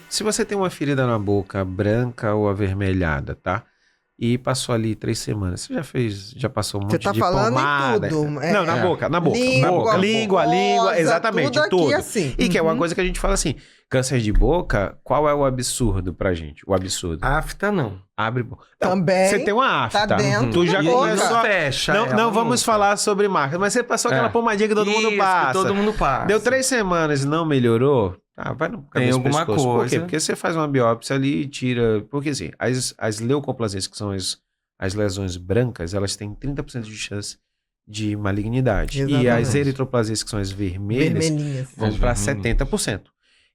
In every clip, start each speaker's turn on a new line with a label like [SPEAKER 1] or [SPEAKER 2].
[SPEAKER 1] se você tem uma ferida na boca branca ou avermelhada, tá? E passou ali 3 semanas. Você já passou um monte
[SPEAKER 2] Você tá
[SPEAKER 1] de
[SPEAKER 2] falando
[SPEAKER 1] pomada.
[SPEAKER 2] em tudo.
[SPEAKER 1] Não, na boca.
[SPEAKER 2] Língua,
[SPEAKER 1] Língua, exatamente,
[SPEAKER 2] tudo. Aqui,
[SPEAKER 1] tudo.
[SPEAKER 2] assim.
[SPEAKER 1] E que é uma coisa que a gente fala assim, câncer de boca, qual é o absurdo pra gente? O absurdo.
[SPEAKER 3] Afta não.
[SPEAKER 1] Abre boca. Então,
[SPEAKER 2] Também
[SPEAKER 1] você tem uma afta.
[SPEAKER 2] tá dentro
[SPEAKER 1] Tu já
[SPEAKER 2] da boca.
[SPEAKER 1] começou a...
[SPEAKER 3] fecha.
[SPEAKER 1] Não vamos falar sobre marca, mas você passou aquela pomadinha que todo mundo passa.
[SPEAKER 3] Que todo mundo passa.
[SPEAKER 1] Deu 3 semanas e não melhorou, vai no cabeça
[SPEAKER 3] Tem alguma
[SPEAKER 1] pescoço.
[SPEAKER 3] coisa.
[SPEAKER 1] Por quê? Porque você faz uma biópsia ali e tira... Porque assim, as leucoplasias, que são as lesões brancas, elas têm 30% de chance de malignidade.
[SPEAKER 2] Exatamente.
[SPEAKER 1] E as eritroplasias, que são as vermelhas, vão para 70%.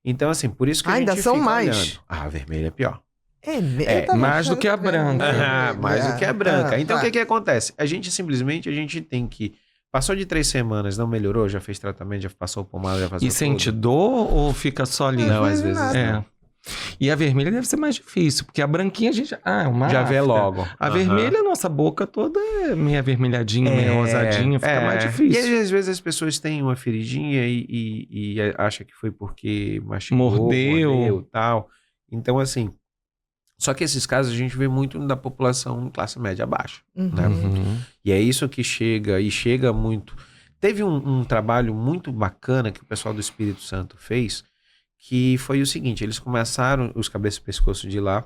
[SPEAKER 1] Então, assim, por isso que a gente
[SPEAKER 2] ainda são
[SPEAKER 1] fica
[SPEAKER 2] mais.
[SPEAKER 1] olhando. A vermelha é pior.
[SPEAKER 3] mais do que a branca.
[SPEAKER 1] Mais do que a branca. Então,
[SPEAKER 2] tá.
[SPEAKER 1] o que acontece? A gente tem que... Passou de 3 semanas, não melhorou, já fez tratamento, já passou pomada, já passou
[SPEAKER 3] E sente dor ou fica só ali?
[SPEAKER 1] Não, às vezes não.
[SPEAKER 3] E a vermelha deve ser mais difícil, porque a branquinha a gente... é uma
[SPEAKER 1] já vê
[SPEAKER 3] afta.
[SPEAKER 1] logo.
[SPEAKER 3] A vermelha, a nossa boca toda é meio avermelhadinha, meio rosadinha, fica mais difícil.
[SPEAKER 1] E às vezes as pessoas têm uma feridinha e acham que foi porque machucou,
[SPEAKER 3] Mordeu
[SPEAKER 1] e tal. Então, assim... Só que esses casos a gente vê muito da população classe média baixa. Né? E é isso que chega muito... Teve um trabalho muito bacana que o pessoal do Espírito Santo fez, que foi o seguinte, eles começaram, os cabeças e pescoço de lá,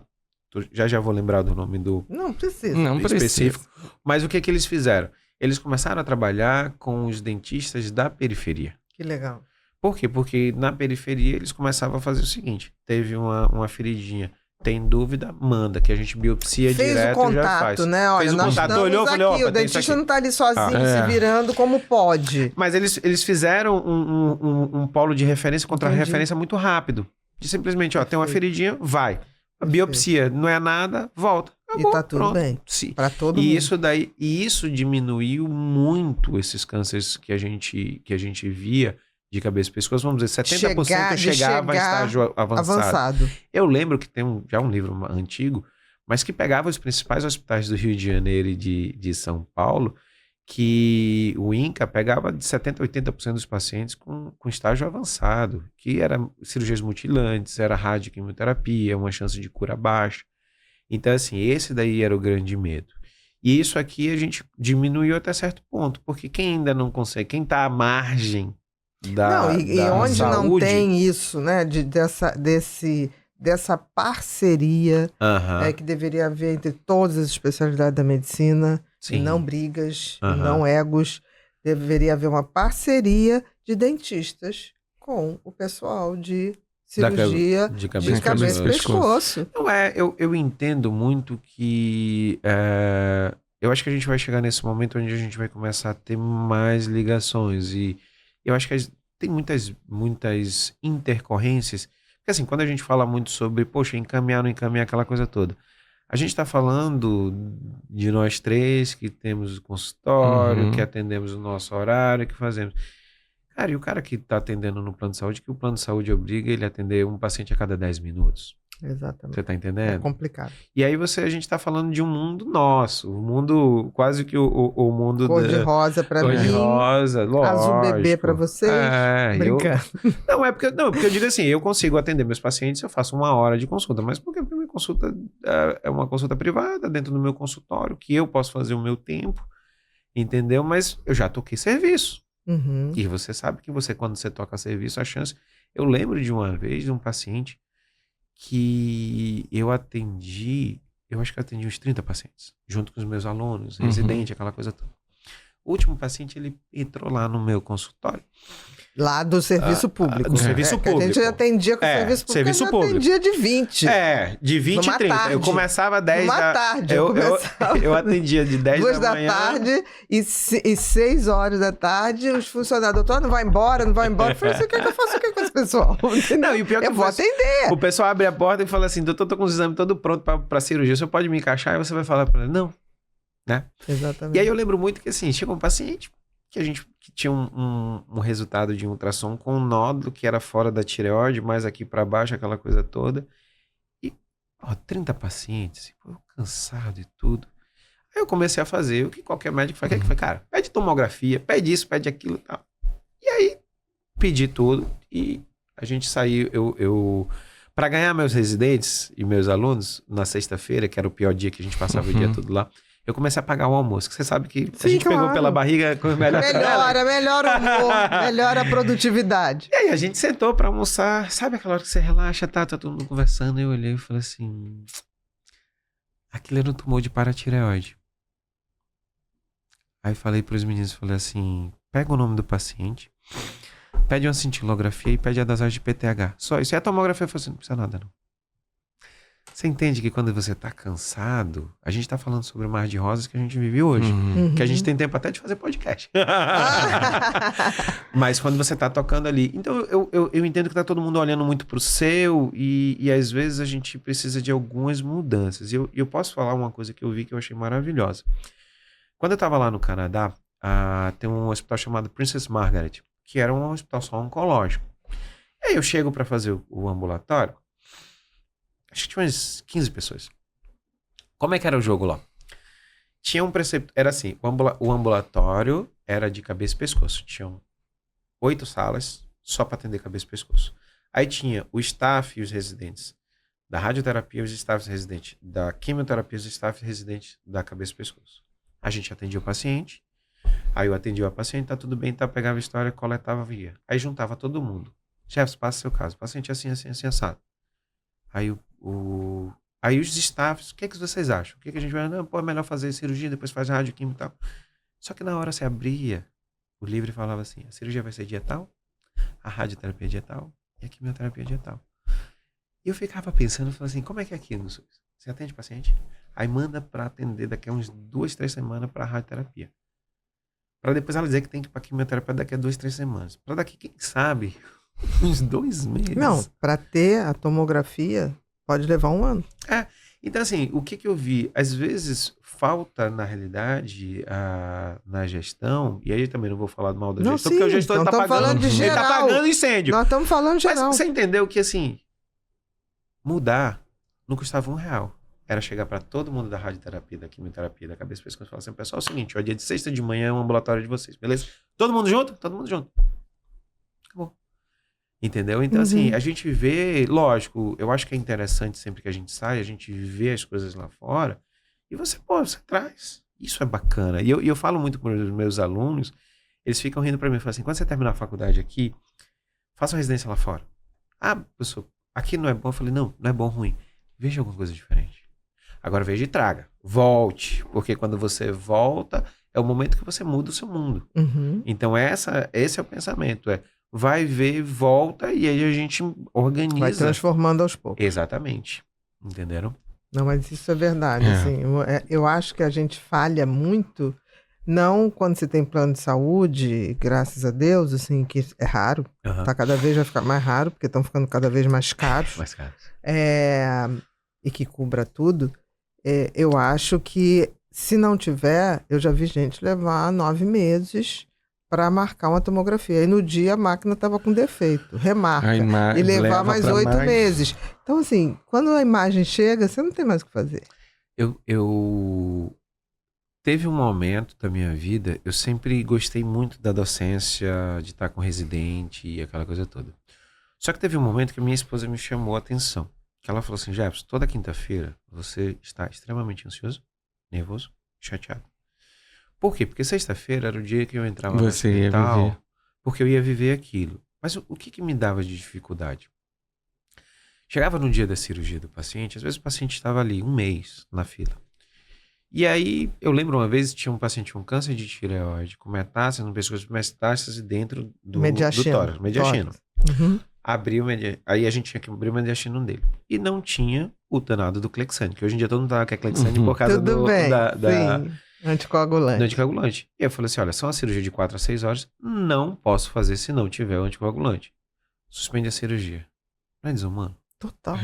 [SPEAKER 1] já vou lembrar do nome do
[SPEAKER 2] Não precisa.
[SPEAKER 1] específico, mas o que eles fizeram? Eles começaram a trabalhar com os dentistas da periferia.
[SPEAKER 2] Que legal.
[SPEAKER 1] Por quê? Porque na periferia eles começavam a fazer o seguinte, teve uma feridinha, tem dúvida, manda, que a gente biopsia direto
[SPEAKER 2] o contato,
[SPEAKER 1] já faz.
[SPEAKER 2] né? Olha,
[SPEAKER 1] Fez o
[SPEAKER 2] nós
[SPEAKER 1] contato,
[SPEAKER 2] estamos
[SPEAKER 1] olhou,
[SPEAKER 2] aqui,
[SPEAKER 1] falei, opa,
[SPEAKER 2] o
[SPEAKER 1] tem isso
[SPEAKER 2] dentista
[SPEAKER 1] aqui.
[SPEAKER 2] não tá ali sozinho, se virando como pode.
[SPEAKER 1] Mas eles fizeram um polo de referência contra referência muito rápido. De simplesmente, tem uma feridinha, vai. A biopsia não é nada, volta. Acabou,
[SPEAKER 2] e tá tudo bem. Para todo mundo.
[SPEAKER 1] E isso diminuiu muito esses cânceres que a gente via de cabeça e pescoço. Vamos dizer, 70% chegava a estágio avançado. Eu lembro que tem já um livro antigo, mas que pegava os principais hospitais do Rio de Janeiro e de São Paulo, que o INCA pegava de 70% a 80% dos pacientes com estágio avançado, que era cirurgias mutilantes, era radioquimioterapia, uma chance de cura baixa. Então, assim, esse daí era o grande medo. E isso aqui a gente diminuiu até certo ponto, porque quem ainda não consegue, quem está à margem da
[SPEAKER 2] onde
[SPEAKER 1] saúde,
[SPEAKER 2] não tem isso, né, dessa parceria que deveria haver entre todas as especialidades da medicina, e não brigas, e não egos, deveria haver uma parceria de dentistas com o pessoal de cirurgia de cabeça e pescoço.
[SPEAKER 1] Não eu entendo muito que eu acho que a gente vai chegar nesse momento onde a gente vai começar a ter mais ligações e eu acho que tem muitas intercorrências, porque assim, quando a gente fala muito sobre, poxa, encaminhar, não encaminhar, aquela coisa toda, a gente está falando de nós 3 que temos o consultório, que atendemos o nosso horário, que fazemos. Cara, e o cara que está atendendo no plano de saúde, que o plano de saúde obriga ele a atender um paciente a cada 10 minutos.
[SPEAKER 2] Exatamente.
[SPEAKER 1] Você tá entendendo?
[SPEAKER 2] É complicado.
[SPEAKER 1] E aí a gente tá falando de um mundo nosso, um mundo, quase que o mundo
[SPEAKER 2] cor-de-rosa pra mim.
[SPEAKER 1] Cor-de-rosa, lógico.
[SPEAKER 2] Azul bebê pra vocês. Brincando.
[SPEAKER 1] Porque eu digo assim, eu consigo atender meus pacientes, eu faço 1 hora de consulta, mas porque a minha consulta é uma consulta privada, dentro do meu consultório, que eu posso fazer o meu tempo, entendeu? Mas eu já toquei serviço. E você sabe que quando você toca serviço, a chance... Eu lembro de uma vez de um paciente que eu acho que eu atendi uns 30 pacientes, junto com os meus alunos, residente, aquela coisa toda. O último paciente, ele entrou lá no meu consultório.
[SPEAKER 2] Lá do serviço público.
[SPEAKER 1] Do serviço público.
[SPEAKER 2] A gente atendia com serviço público. Atendia de 20.
[SPEAKER 1] De 20 e 30.
[SPEAKER 2] Tarde.
[SPEAKER 1] Eu começava 10 da
[SPEAKER 2] tarde.
[SPEAKER 1] Eu atendia de 10 da manhã.
[SPEAKER 2] 2 da tarde e 6 horas da tarde, os funcionários, doutor, não vai embora. Eu falei, você quer que eu faça o que com esse pessoal?
[SPEAKER 1] Não, e o pior é que
[SPEAKER 2] eu vou atender.
[SPEAKER 1] O pessoal abre a porta e fala assim, doutor, tô com os exames todo pronto pra cirurgia, o senhor pode me encaixar? E você vai falar pra ele, não. Né?
[SPEAKER 2] Exatamente.
[SPEAKER 1] E aí eu lembro muito que assim, chegou um paciente que tinha um resultado de um ultrassom com um nódulo que era fora da tireoide, mais aqui para baixo, aquela coisa toda. E 30 pacientes, cansado e tudo. Aí eu comecei a fazer o que qualquer médico faz. O que foi? Cara, pede tomografia, pede isso, pede aquilo e tal. E aí, pedi tudo e a gente saiu, eu Para ganhar meus residentes e meus alunos, na sexta-feira, que era o pior dia que a gente passava o dia todo lá, eu comecei a pagar o almoço. Você sabe que a gente pegou pela barriga...
[SPEAKER 2] Melhora o humor, melhora a produtividade.
[SPEAKER 1] E aí a gente sentou para almoçar. Sabe aquela hora que você relaxa, tá todo mundo conversando. Eu olhei e falei assim... Aquilo era um tumor de paratireoide. Aí falei pros meninos, falei assim... Pega o nome do paciente, pede uma cintilografia e pede a dosagem de PTH. Só isso. E a tomografia, eu falei assim, não precisa nada não. Você entende que quando você tá cansado, a gente tá falando sobre o mar de rosas que a gente vive hoje. Que a gente tem tempo até de fazer podcast. Mas quando você tá tocando ali... Então eu entendo que tá todo mundo olhando muito pro seu e às vezes a gente precisa de algumas mudanças. E eu posso falar uma coisa que eu vi que eu achei maravilhosa. Quando eu tava lá no Canadá, tem um hospital chamado Princess Margaret, que era um hospital só oncológico. E aí eu chego para fazer o ambulatório, acho que tinha umas 15 pessoas. Como é que era o jogo lá? Tinha um preceptor, era assim, o ambulatório era de cabeça e pescoço. Tinham 8 salas só para atender cabeça e pescoço. Aí tinha o staff e os residentes da radioterapia, os staffs residentes da quimioterapia, os staffs residentes da cabeça e pescoço. A gente atendia o paciente, aí eu atendia o paciente, tá tudo bem, tá, pegava a história, coletava, via. Aí juntava todo mundo. Chefe, passa seu caso. Paciente assim, assim, assim, assado. Aí aí os staffs, o que vocês acham? O que a gente vai... Não, pô, é melhor fazer cirurgia, depois faz radioquímica e tal. Só que na hora você abria o livro e falava assim, a cirurgia vai ser dia tal, a radioterapia é dia tal e a quimioterapia é dia tal. E eu ficava pensando, falando assim, como é que é aquilo? Você atende o paciente, aí manda para atender daqui a uns 2, 3 semanas para a radioterapia. Para depois ela dizer que tem que ir para quimioterapia daqui a 2, 3 semanas. Para daqui, quem sabe, uns 2 meses.
[SPEAKER 2] Não, para ter a tomografia pode levar 1 ano.
[SPEAKER 1] Então assim, o que eu vi? Às vezes falta, na realidade, na gestão, e aí eu também não vou falar mal da gestão, porque o gestor está pagando, ele tá pagando incêndio.
[SPEAKER 2] Nós estamos falando geral.
[SPEAKER 1] Mas você entendeu que assim, mudar não custava R$1. Era chegar para todo mundo da radioterapia, da quimioterapia, da cabeça e pescoço e falar assim, pessoal, é o seguinte, ó, dia de sexta de manhã é um ambulatório de vocês, beleza? Todo mundo junto? Todo mundo junto. Acabou. Entendeu? Então, assim, a gente vê, lógico, eu acho que é interessante sempre que a gente sai, a gente vê as coisas lá fora e você traz. Isso é bacana. E eu falo muito com os meus alunos, eles ficam rindo para mim, falam assim, quando você terminar a faculdade aqui, faça uma residência lá fora. Ah, professor, aqui não é bom? Eu falei, não é bom, ruim. Veja alguma coisa diferente. Agora veja e traga. Volte. Porque quando você volta, é o momento que você muda o seu mundo. Então esse é o pensamento. Vai ver, volta e aí a gente organiza.
[SPEAKER 2] Vai transformando aos poucos.
[SPEAKER 1] Exatamente. Entenderam?
[SPEAKER 2] Não, mas isso é verdade. Assim, eu acho que a gente falha muito, não quando você tem plano de saúde, graças a Deus, assim, que é raro. Tá cada vez vai ficar mais raro, porque estão ficando cada vez mais caros.
[SPEAKER 1] Mais caros.
[SPEAKER 2] E que cubra tudo. Eu acho que, se não tiver, eu já vi gente levar 9 meses para marcar uma tomografia. Aí no dia a máquina estava com defeito, remarca. E levar mais 8 meses. Então, assim, quando a imagem chega, você não tem mais o que fazer.
[SPEAKER 1] Teve um momento da minha vida, eu sempre gostei muito da docência, de estar com residente e aquela coisa toda. Só que teve um momento que a minha esposa me chamou a atenção. Que ela falou assim, Jefferson, toda quinta-feira você está extremamente ansioso, nervoso, chateado. Por quê? Porque sexta-feira era o dia que eu entrava no hospital, porque eu ia viver aquilo. Mas o que me dava de dificuldade? Chegava no dia da cirurgia do paciente, às vezes o paciente estava ali 1 mês na fila. E aí, eu lembro uma vez, tinha um paciente com câncer de tireoide, com metástase no pescoço, metástase dentro do tórax, mediastino. Aí a gente tinha que abrir o mediastino dele. E não tinha o danado do Clexane, que hoje em dia todo mundo tava com a Clexane por causa
[SPEAKER 2] do anticoagulante.
[SPEAKER 1] Do anticoagulante. E eu falei assim, olha, só uma cirurgia de 4 a 6 horas, não posso fazer se não tiver o anticoagulante. Suspende a cirurgia. Não é desumano?
[SPEAKER 2] Total.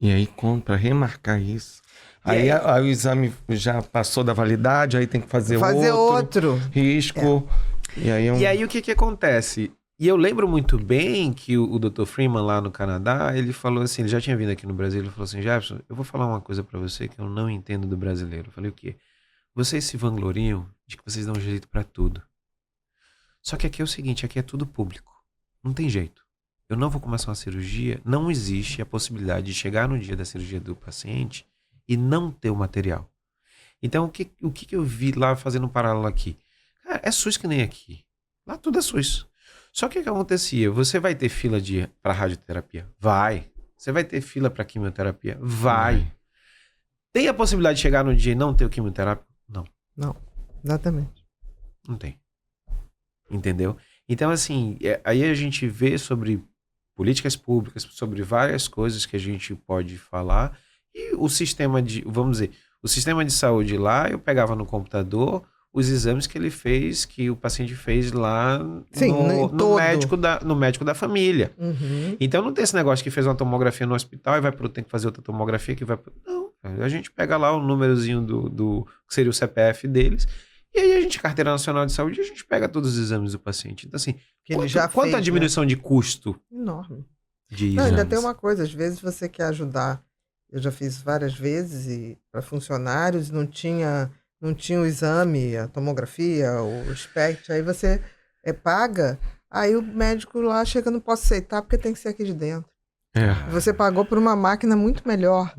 [SPEAKER 3] E aí, para remarcar isso... Aí o exame já passou da validade, aí tem que fazer outro risco. E aí
[SPEAKER 1] o que acontece? E eu lembro muito bem que o Dr. Freeman lá no Canadá, ele falou assim, ele já tinha vindo aqui no Brasil, ele falou assim, Jefferson, eu vou falar uma coisa pra você que eu não entendo do brasileiro. Eu falei, o quê? Vocês se vangloriam de que vocês dão jeito pra tudo. Só que aqui é o seguinte, aqui é tudo público. Não tem jeito. eu não vou começar uma cirurgia, não existe a possibilidade de chegar no dia da cirurgia do paciente e não ter o material. Então, o que eu vi lá fazendo um paralelo aqui? Cara, é SUS que nem aqui. Lá tudo é SUS. Só que o que acontecia? Você vai ter fila para radioterapia? Vai. Você vai ter fila para quimioterapia? Vai. Tem a possibilidade de chegar no dia e não ter o quimioterapia? Não.
[SPEAKER 2] Não, exatamente.
[SPEAKER 1] Não tem. Entendeu? Então, assim, aí a gente vê sobre políticas públicas, sobre várias coisas que a gente pode falar. E o sistema vamos dizer, o sistema de saúde lá, eu pegava no computador os exames que ele fez, que o paciente fez lá no médico da família.
[SPEAKER 2] Uhum.
[SPEAKER 1] Então não tem esse negócio que fez uma tomografia no hospital e tem que fazer outra tomografia que vai Não, a gente pega lá o númerozinho do que seria o CPF deles, e aí a gente, Carteira Nacional de Saúde, a gente pega todos os exames do paciente. Então assim, quanto a diminuição de custo?
[SPEAKER 2] Enorme.
[SPEAKER 1] De exames.
[SPEAKER 2] Não, ainda tem uma coisa, às vezes você quer ajudar, eu já fiz várias vezes para funcionários, não tinha o exame, a tomografia, o SPECT, aí você paga, aí o médico lá chega, não posso aceitar porque tem que ser aqui de dentro. Você pagou por uma máquina muito melhor.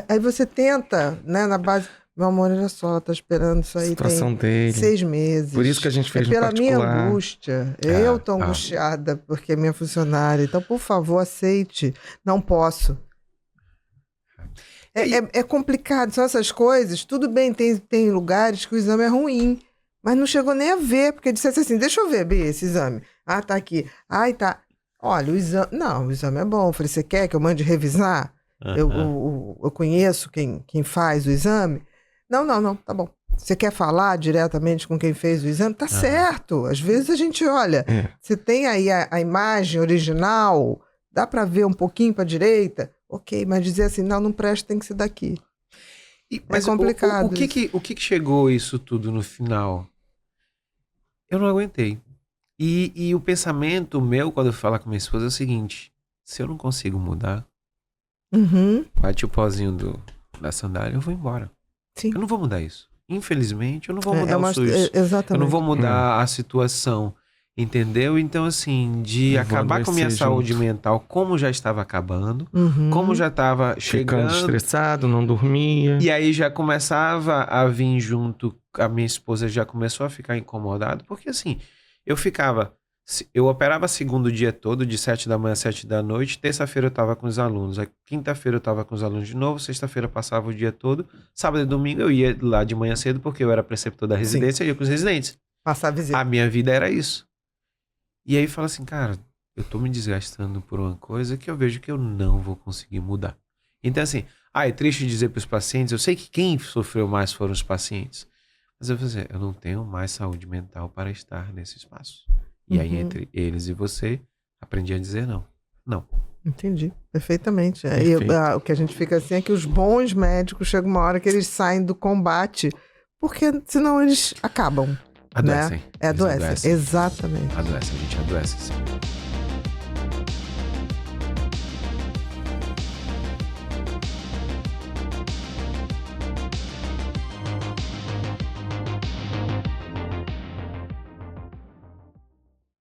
[SPEAKER 2] Aí você tenta, né, na base, meu amor, olha só, ela tá esperando isso aí
[SPEAKER 3] situação
[SPEAKER 2] tem
[SPEAKER 3] dele.
[SPEAKER 2] 6 meses.
[SPEAKER 3] Por isso que a gente fez
[SPEAKER 2] pela minha angústia. Eu tô angustiada porque é minha funcionária. Então, por favor, aceite. Não posso. É complicado, são essas coisas. Tudo bem, tem lugares que o exame é ruim, mas não chegou nem a ver, porque dissesse assim, deixa eu ver, Bia, esse exame. Ah, tá aqui. Ai, tá. Olha, o exame... Não, o exame é bom. Eu falei, você quer que eu mande revisar? Eu conheço quem faz o exame. Não, tá bom. Você quer falar diretamente com quem fez o exame? Tá certo. Às vezes a gente olha, você tem aí a imagem original, dá pra ver um pouquinho pra direita? Ok, mas dizer assim, não presta, tem que ser daqui.
[SPEAKER 1] Mas
[SPEAKER 2] é complicado.
[SPEAKER 1] O que chegou isso tudo no final? Eu não aguentei. E o pensamento meu, quando eu falo com minha esposa, é o seguinte: se eu não consigo mudar, bate o pozinho da sandália, eu vou embora.
[SPEAKER 2] Sim.
[SPEAKER 1] Eu não vou mudar isso. Infelizmente, eu não vou mudar o SUS.
[SPEAKER 2] Exatamente.
[SPEAKER 1] Eu não vou mudar a situação. Entendeu? Então, assim, de acabar com a minha saúde mental, como já estava acabando, como já estava chegando.
[SPEAKER 3] Ficando estressado, não dormia.
[SPEAKER 1] E aí já começava a vir junto, a minha esposa já começou a ficar incomodada, porque assim, eu operava segundo dia todo, de 7 da manhã a 7 da noite, terça-feira eu estava com os alunos, a quinta-feira eu estava com os alunos de novo, sexta-feira passava o dia todo, sábado e domingo eu ia lá de manhã cedo, porque eu era preceptor da residência e ia com os residentes.
[SPEAKER 2] Passar a visita.
[SPEAKER 1] A minha vida era isso. E aí fala assim, cara, eu tô me desgastando por uma coisa que eu vejo que eu não vou conseguir mudar. Então assim, é triste dizer para os pacientes, eu sei que quem sofreu mais foram os pacientes, mas eu vou dizer, eu não tenho mais saúde mental para estar nesse espaço. E aí entre eles e você, aprendi a dizer não. Não.
[SPEAKER 2] Entendi, perfeitamente. O que a gente fica assim é que os bons médicos chegam uma hora que eles saem do combate, porque senão eles acabam.
[SPEAKER 1] Adoecem.
[SPEAKER 2] Né? Adoecem, exatamente.
[SPEAKER 1] A gente adoece, sim.